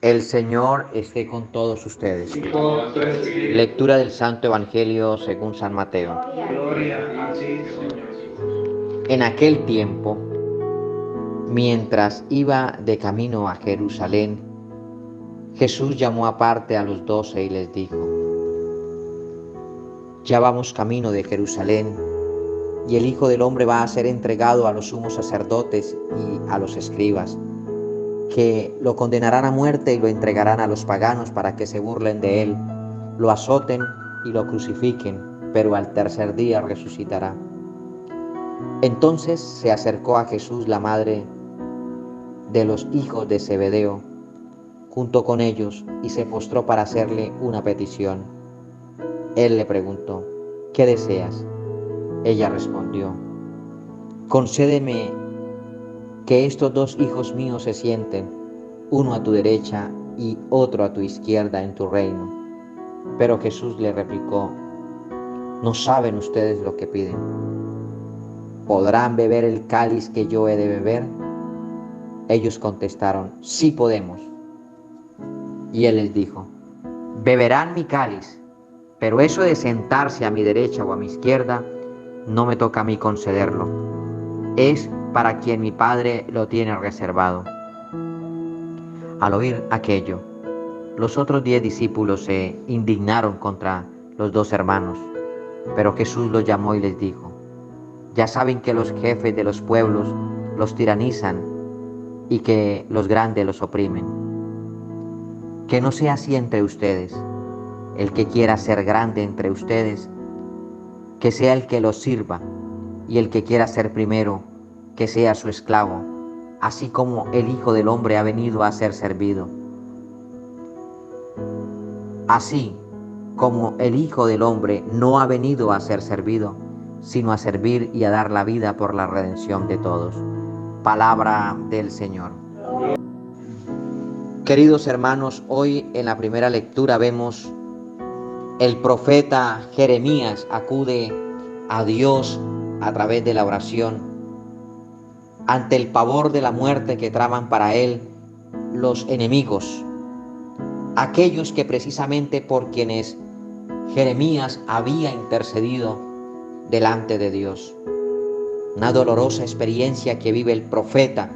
El Señor esté con todos ustedes. Lectura del Santo Evangelio según San Mateo. Gloria a ti, Señor Jesús. En aquel tiempo, mientras iba de camino a Jerusalén, Jesús llamó aparte a los 12 y les dijo: Ya vamos camino de Jerusalén, y el Hijo del Hombre va a ser entregado a los sumos sacerdotes y a los escribas, que lo condenarán a muerte y lo entregarán a los paganos para que se burlen de él, lo azoten y lo crucifiquen, pero al tercer día resucitará. Entonces se acercó a Jesús la madre de los hijos de Zebedeo, junto con ellos, y se postró para hacerle una petición. Él le preguntó: ¿Qué deseas? Ella respondió: Concédeme que estos 2 hijos míos se sienten, uno a tu derecha y otro a tu izquierda en tu reino. Pero Jesús le replicó: No saben ustedes lo que piden. ¿Podrán beber el cáliz que yo he de beber? Ellos contestaron: Sí podemos. Y él les dijo: Beberán mi cáliz, pero eso de sentarse a mi derecha o a mi izquierda no me toca a mí concederlo. Es para quien mi Padre lo tiene reservado. Al oír aquello, los otros 10 discípulos se indignaron contra los 2 hermanos, pero Jesús los llamó y les dijo: Ya saben que los jefes de los pueblos los tiranizan y que los grandes los oprimen. Que no sea así entre ustedes. El que quiera ser grande entre ustedes, que sea el que los sirva, y el que quiera ser primero, que sea su esclavo, así como el Hijo del Hombre ha venido a ser servido. Así como el Hijo del Hombre no ha venido a ser servido, sino a servir y a dar la vida por la redención de todos. Palabra del Señor. Queridos hermanos, hoy en la primera lectura vemos el profeta Jeremías acude a Dios a través de la oración ante el pavor de la muerte que traman para él los enemigos, aquellos que precisamente por quienes Jeremías había intercedido delante de Dios. Una dolorosa experiencia que vive el profeta.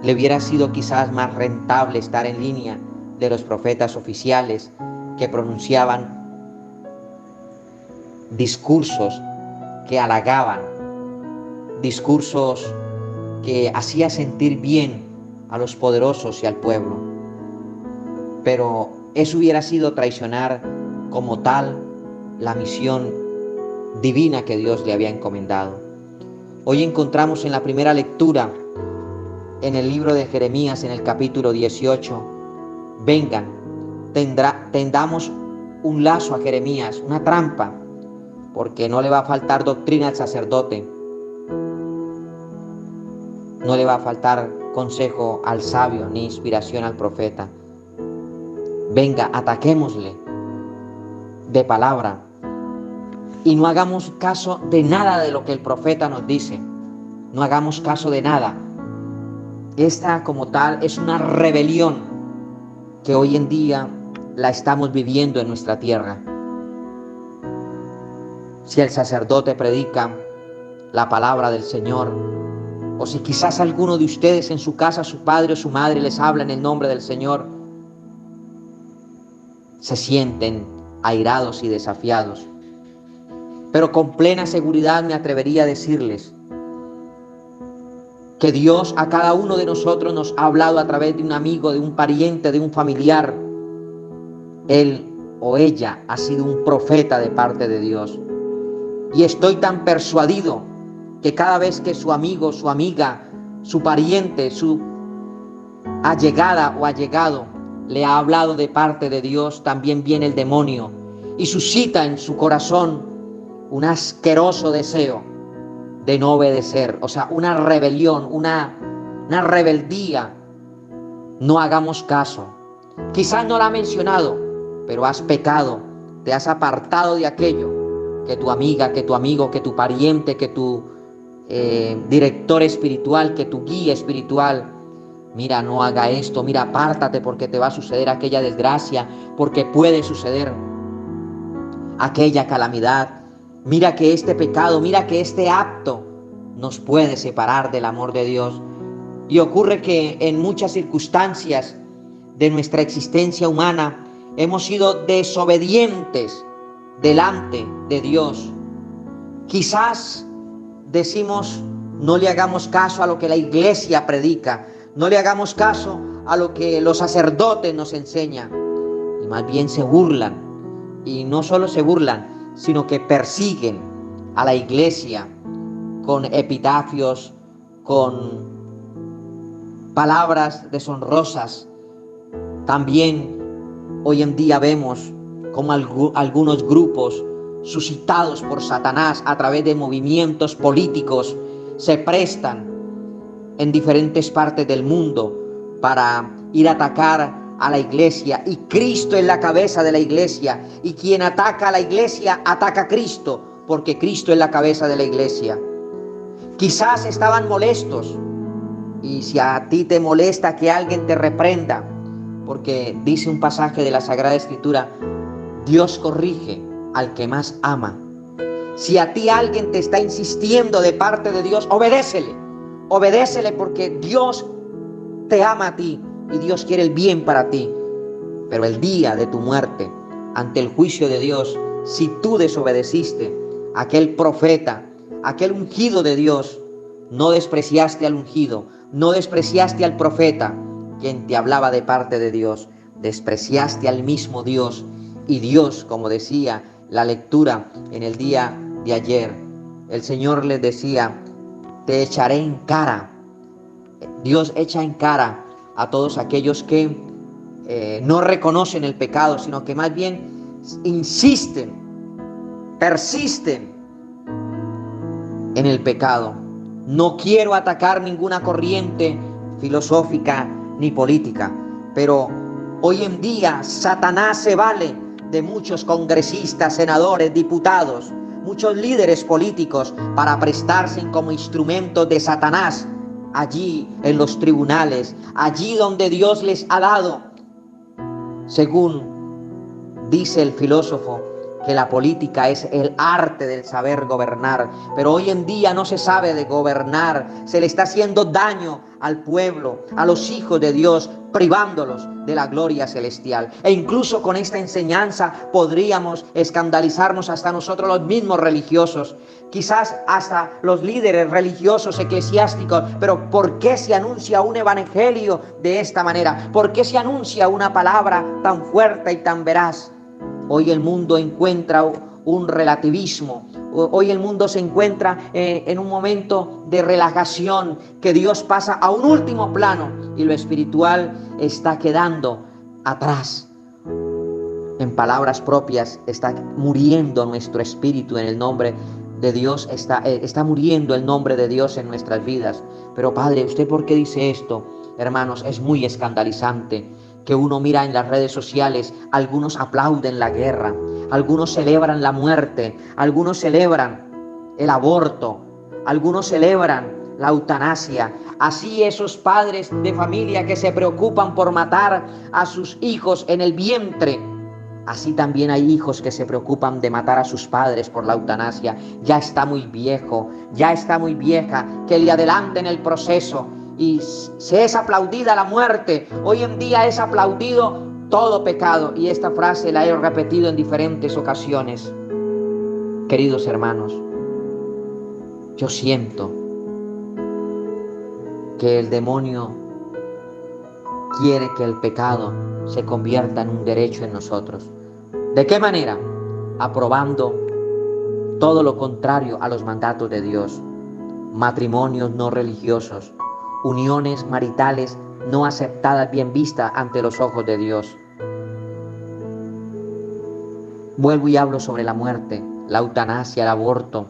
Le hubiera sido quizás más rentable estar en línea de los profetas oficiales que pronunciaban discursos que halagaban, discursos que hacían sentir bien a los poderosos y al pueblo. Pero eso hubiera sido traicionar como tal la misión divina que Dios le había encomendado. Hoy encontramos en la primera lectura, en el libro de Jeremías, en el capítulo 18, vengan, tendamos un lazo a Jeremías, una trampa, porque no le va a faltar doctrina al sacerdote, no le va a faltar consejo al sabio, ni inspiración al profeta. Venga, ataquémosle de palabra y no hagamos caso de nada de lo que el profeta nos dice. No hagamos caso de nada. Esta como tal es una rebelión que hoy en día la estamos viviendo en nuestra tierra. Si el sacerdote predica la palabra del Señor, o si quizás alguno de ustedes en su casa, su padre o su madre les habla en el nombre del Señor, se sienten airados y desafiados. Pero con plena seguridad me atrevería a decirles que Dios a cada uno de nosotros nos ha hablado a través de un amigo, de un pariente, de un familiar. Él o ella ha sido un profeta de parte de Dios. Y estoy tan persuadido que cada vez que su amigo, su amiga, su pariente, su allegada o allegado le ha hablado de parte de Dios, también viene el demonio y suscita en su corazón un asqueroso deseo de no obedecer, o sea, una rebelión, una rebeldía. No hagamos caso. Quizás no la ha mencionado, pero has pecado, te has apartado de aquello que tu amiga, que tu amigo, que tu pariente, que tu director espiritual, que tu guía espiritual Mira, no haga esto, mira, apártate porque te va a suceder aquella desgracia, porque puede suceder aquella calamidad. Mira que este pecado, mira que este acto nos puede separar del amor de Dios. Y ocurre que en muchas circunstancias de nuestra existencia humana hemos sido desobedientes delante de Dios. Quizás decimos, no le hagamos caso a lo que la iglesia predica, no le hagamos caso a lo que los sacerdotes nos enseñan, y más bien se burlan, y no solo se burlan, sino que persiguen a la iglesia con epitafios, con palabras deshonrosas. También hoy en día vemos como algunos grupos suscitados por Satanás a través de movimientos políticos se prestan en diferentes partes del mundo para ir a atacar a la iglesia, y Cristo es la cabeza de la iglesia, y quien ataca a la iglesia ataca a Cristo, porque Cristo es la cabeza de la iglesia. Quizás estaban molestos, y si a ti te molesta que alguien te reprenda, porque dice un pasaje de la Sagrada Escritura, Dios corrige al que más ama. Si a ti alguien te está insistiendo de parte de Dios, obedécele porque Dios te ama a ti y Dios quiere el bien para ti. Pero el día de tu muerte, ante el juicio de Dios, si tú desobedeciste a aquel profeta, aquel ungido de Dios, no despreciaste al ungido, no despreciaste al profeta, quien te hablaba de parte de Dios, despreciaste al mismo Dios. Y Dios, como decía la lectura en el día de ayer, el Señor les decía, te echaré en cara. Dios echa en cara a todos aquellos que no reconocen el pecado, sino que más bien insisten, persisten en el pecado. No quiero atacar ninguna corriente filosófica ni política, pero hoy en día Satanás se vale de muchos congresistas, senadores, diputados, muchos líderes políticos para prestarse como instrumentos de Satanás allí en los tribunales, allí donde Dios les ha dado. Según dice el filósofo, que la política es el arte del saber gobernar, pero hoy en día no se sabe de gobernar, se le está haciendo daño al pueblo, a los hijos de Dios, privándolos de la gloria celestial. E incluso con esta enseñanza podríamos escandalizarnos hasta nosotros los mismos religiosos, quizás hasta los líderes religiosos eclesiásticos. Pero ¿por qué se anuncia un evangelio de esta manera? ¿Por qué se anuncia una palabra tan fuerte y tan veraz? Hoy el mundo encuentra un relativismo. Hoy el mundo se encuentra en un momento de relajación, que Dios pasa a un último plano y lo espiritual está quedando atrás. En palabras propias, está muriendo nuestro espíritu en el nombre de Dios, está muriendo el nombre de Dios en nuestras vidas. Pero Padre, ¿usted por qué dice esto? Hermanos, es muy escandalizante que uno mira en las redes sociales, algunos aplauden la guerra, algunos celebran la muerte, algunos celebran el aborto, algunos celebran la eutanasia. Así esos padres de familia que se preocupan por matar a sus hijos en el vientre, así también hay hijos que se preocupan de matar a sus padres por la eutanasia. Ya está muy viejo, ya está muy vieja, que le adelanten el proceso. Y se es aplaudida la muerte. Hoy en día es aplaudido todo pecado. Y esta frase la he repetido en diferentes ocasiones. Queridos hermanos, yo siento que el demonio quiere que el pecado se convierta en un derecho en nosotros. ¿De qué manera? Aprobando todo lo contrario a los mandatos de Dios. Matrimonios no religiosos, uniones maritales no aceptadas, bien vistas ante los ojos de Dios. Vuelvo y hablo sobre la muerte, la eutanasia, el aborto,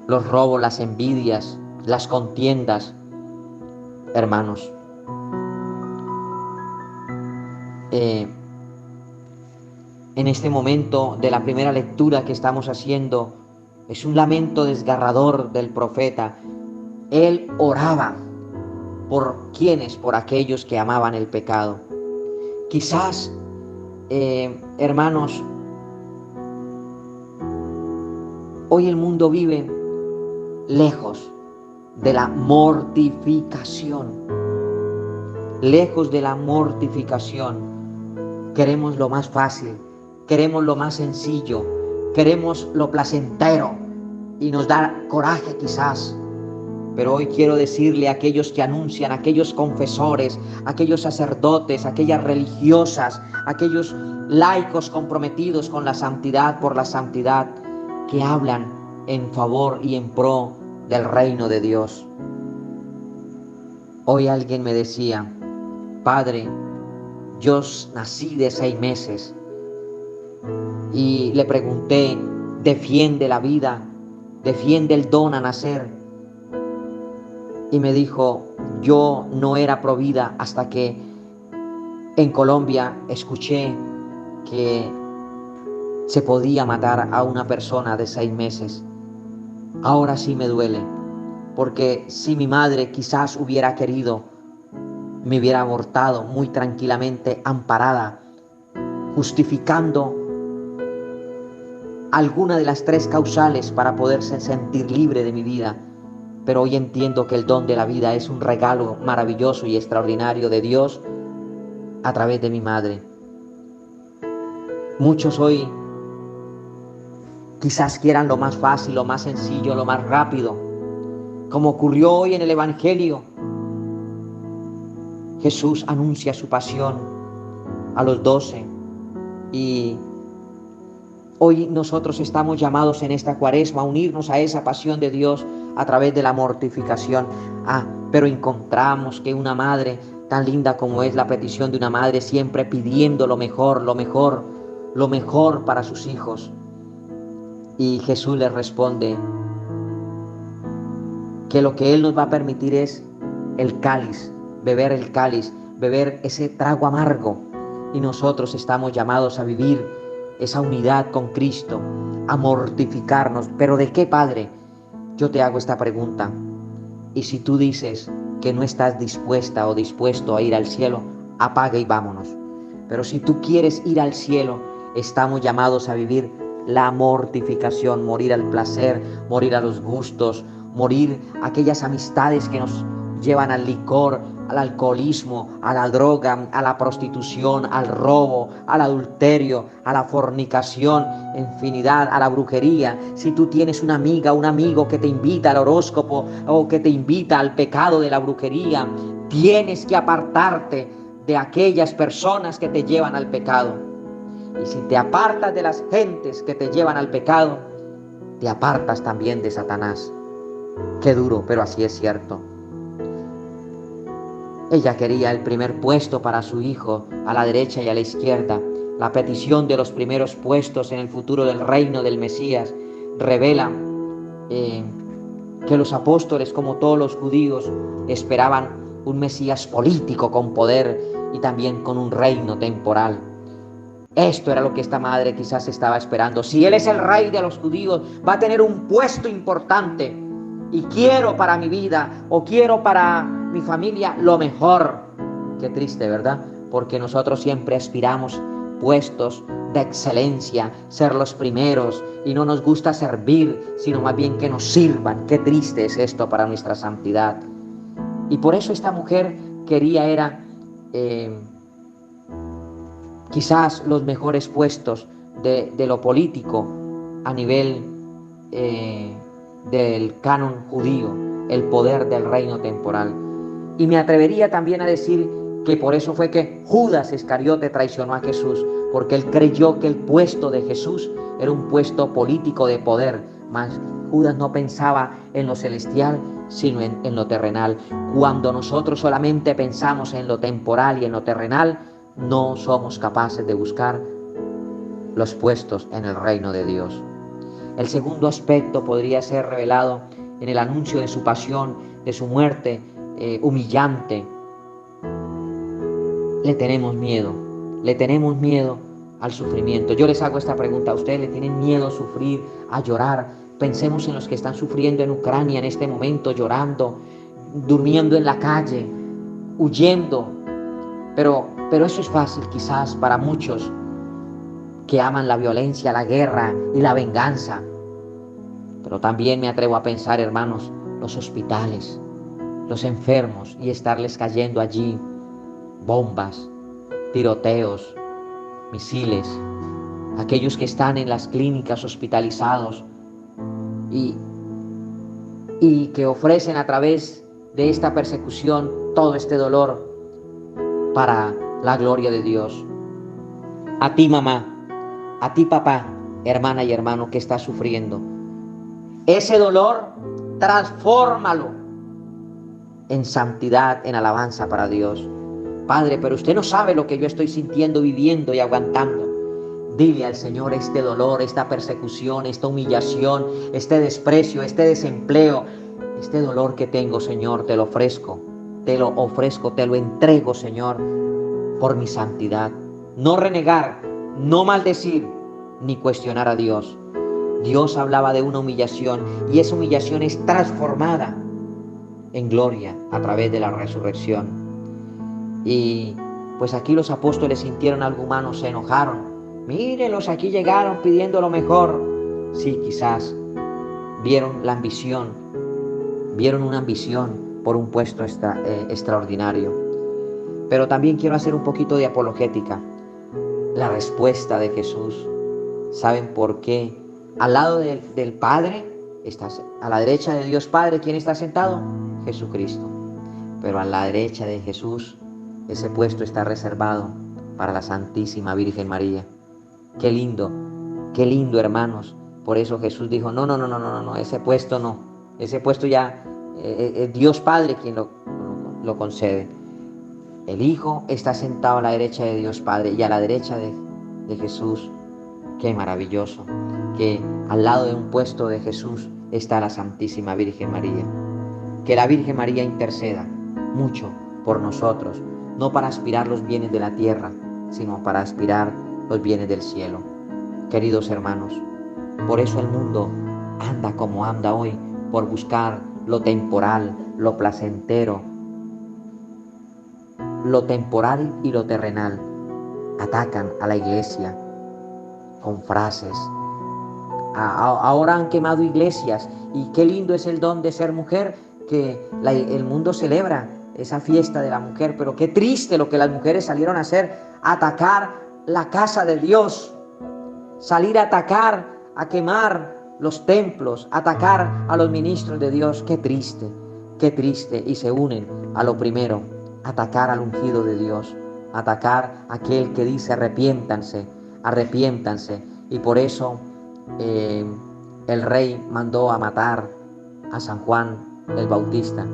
los robos, las envidias, las contiendas. Hermanos, en este momento de la primera lectura que estamos haciendo, es un lamento desgarrador del profeta. Él oraba ¿Por quiénes? Por aquellos que amaban el pecado. Quizás, hermanos, hoy el mundo vive lejos de la mortificación. Lejos de la mortificación. Queremos lo más fácil, queremos lo más sencillo, queremos lo placentero y nos da coraje quizás. Pero hoy quiero decirle a aquellos que anuncian, a aquellos confesores, a aquellos sacerdotes, a aquellas religiosas, a aquellos laicos comprometidos con la santidad, por la santidad, que hablan en favor y en pro del reino de Dios. Hoy alguien me decía: Padre, yo nací de 6 meses. Y le pregunté: ¿defiende la vida? ¿Defiende el don a nacer? Y me dijo: yo no era pro vida hasta que en Colombia escuché que se podía matar a una persona de 6 meses. Ahora sí me duele, porque si mi madre quizás hubiera querido, me hubiera abortado muy tranquilamente, amparada, justificando alguna de las 3 causales para poderse sentir libre de mi vida. Pero hoy entiendo que el don de la vida es un regalo maravilloso y extraordinario de Dios a través de mi madre. Muchos hoy quizás quieran lo más fácil, lo más sencillo, lo más rápido, como ocurrió hoy en el Evangelio. Jesús anuncia su pasión a los 12 y hoy nosotros estamos llamados en esta Cuaresma a unirnos a esa pasión de Dios a través de la mortificación. Pero encontramos que una madre tan linda como es la petición de una madre, siempre pidiendo lo mejor, lo mejor, lo mejor para sus hijos. Y Jesús les responde que lo que Él nos va a permitir es el cáliz, beber ese trago amargo. Y nosotros estamos llamados a vivir esa unidad con Cristo, a mortificarnos. ¿Pero de qué, Padre? Yo te hago esta pregunta. Y si tú dices que no estás dispuesta o dispuesto a ir al cielo, apaga y vámonos. Pero si tú quieres ir al cielo, estamos llamados a vivir la mortificación, morir al placer, morir a los gustos, morir a aquellas amistades que nos llevan al licor, al alcoholismo, a la droga, a la prostitución, al robo, al adulterio, a la fornicación, infinidad, a la brujería. Si tú tienes una amiga, un amigo que te invita al horóscopo o que te invita al pecado de la brujería, tienes que apartarte de aquellas personas que te llevan al pecado. Y si te apartas de las gentes que te llevan al pecado, te apartas también de Satanás. Qué duro, pero así es cierto. Ella quería el primer puesto para su hijo, a la derecha y a la izquierda. La petición de los primeros puestos en el futuro del reino del Mesías revela que los apóstoles, como todos los judíos, esperaban un Mesías político con poder y también con un reino temporal. Esto era lo que esta madre quizás estaba esperando. Si Él es el rey de los judíos, va a tener un puesto importante. Y quiero para mi vida, o quiero para mi familia, lo mejor. Qué triste, ¿verdad? Porque nosotros siempre aspiramos puestos de excelencia, ser los primeros, y no nos gusta servir, sino más bien que nos sirvan. Qué triste es esto para nuestra santidad. Y por eso esta mujer quería quizás los mejores puestos de lo político a nivel del canon judío, el poder del reino temporal. Y me atrevería también a decir que por eso fue que Judas Iscariote traicionó a Jesús, porque él creyó que el puesto de Jesús era un puesto político de poder, mas Judas no pensaba en lo celestial, sino en lo terrenal. Cuando nosotros solamente pensamos en lo temporal y en lo terrenal, no somos capaces de buscar los puestos en el reino de Dios. El segundo aspecto podría ser revelado en el anuncio de su pasión, de su muerte humillante. Le tenemos miedo al sufrimiento. Yo les hago esta pregunta: ¿a ustedes le tienen miedo a sufrir, a llorar? Pensemos en los que están sufriendo en Ucrania en este momento, llorando. durmiendo en la calle, huyendo. Pero eso es fácil quizás para muchos que aman la violencia, la guerra y la venganza. Pero también me atrevo a pensar, hermanos, los hospitales, los enfermos, y estarles cayendo allí bombas, tiroteos, misiles, aquellos que están en las clínicas hospitalizados y que ofrecen a través de esta persecución todo este dolor para la gloria de Dios. A ti, mamá, a ti, papá, hermana y hermano que está sufriendo, ese dolor transfórmalo en santidad, en alabanza para Dios. Padre, pero usted no sabe lo que yo estoy sintiendo, viviendo y aguantando. Dile al Señor este dolor, esta persecución, esta humillación, este desprecio, este desempleo, este dolor que tengo, Señor, te lo ofrezco, te lo entrego, Señor, por mi santidad. No renegar, no maldecir, ni cuestionar a Dios. Dios hablaba de una humillación y esa humillación es transformada en gloria a través de la resurrección. Y pues aquí los apóstoles sintieron algo humano, se enojaron. Mírenlos, aquí llegaron pidiendo lo mejor. Sí, quizás vieron la ambición, vieron una ambición por un puesto extraordinario. Pero también quiero hacer un poquito de apologética. La respuesta de Jesús. ¿Saben por qué? Al lado del Padre, a la derecha de Dios Padre, ¿quién está sentado? Jesucristo. Pero a la derecha de Jesús, ese puesto está reservado para la Santísima Virgen María. Qué lindo, hermanos. Por eso Jesús dijo, no, ese puesto no. Ese puesto ya es Dios Padre quien lo concede. El Hijo está sentado a la derecha de Dios Padre y a la derecha de Jesús. Qué maravilloso, que al lado de un puesto de Jesús está la Santísima Virgen María. Que la Virgen María interceda mucho por nosotros, no para aspirar los bienes de la tierra, sino para aspirar los bienes del cielo. Queridos hermanos, por eso el mundo anda como anda hoy, por buscar lo temporal, lo placentero, lo temporal y lo terrenal. Atacan a la iglesia con frases. Ahora han quemado iglesias y qué lindo es el don de ser mujer, que el mundo celebra esa fiesta de la mujer, pero qué triste lo que las mujeres salieron a hacer, atacar la casa de Dios, salir a atacar, a quemar los templos, atacar a los ministros de Dios. Qué triste, y se unen a lo primero, atacar al ungido de Dios, atacar a aquel que dice arrepiéntanse, y por eso el rey mandó a matar a San Juan el Bautista,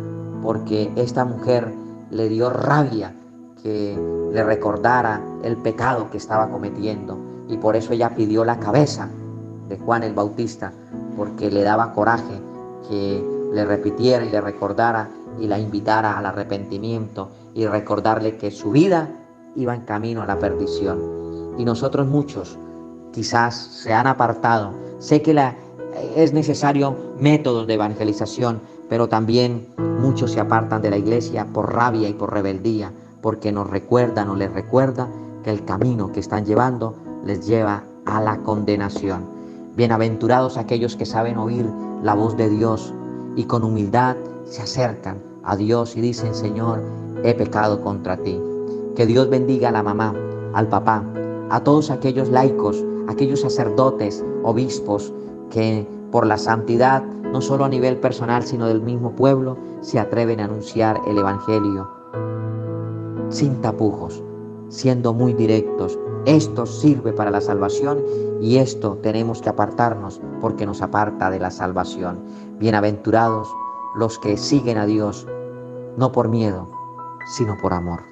porque esta mujer le dio rabia que le recordara el pecado que estaba cometiendo, y por eso ella pidió la cabeza de Juan el Bautista, porque le daba coraje que le repitiera y le recordara y la invitara al arrepentimiento y recordarle que su vida iba en camino a la perdición. Y nosotros muchos quizás se han apartado. Sé que es necesario métodos de evangelización, pero también muchos se apartan de la iglesia por rabia y por rebeldía, porque les recuerda que el camino que están llevando les lleva a la condenación. Bienaventurados aquellos que saben oír la voz de Dios y con humildad se acercan a Dios y dicen, Señor, he pecado contra ti. Que Dios bendiga a la mamá, al papá, a todos aquellos laicos, aquellos sacerdotes, obispos, que por la santidad, no solo a nivel personal, sino del mismo pueblo, se atreven a anunciar el Evangelio sin tapujos, siendo muy directos. Esto sirve para la salvación y esto tenemos que apartarnos porque nos aparta de la salvación. Bienaventurados los que siguen a Dios, no por miedo, sino por amor.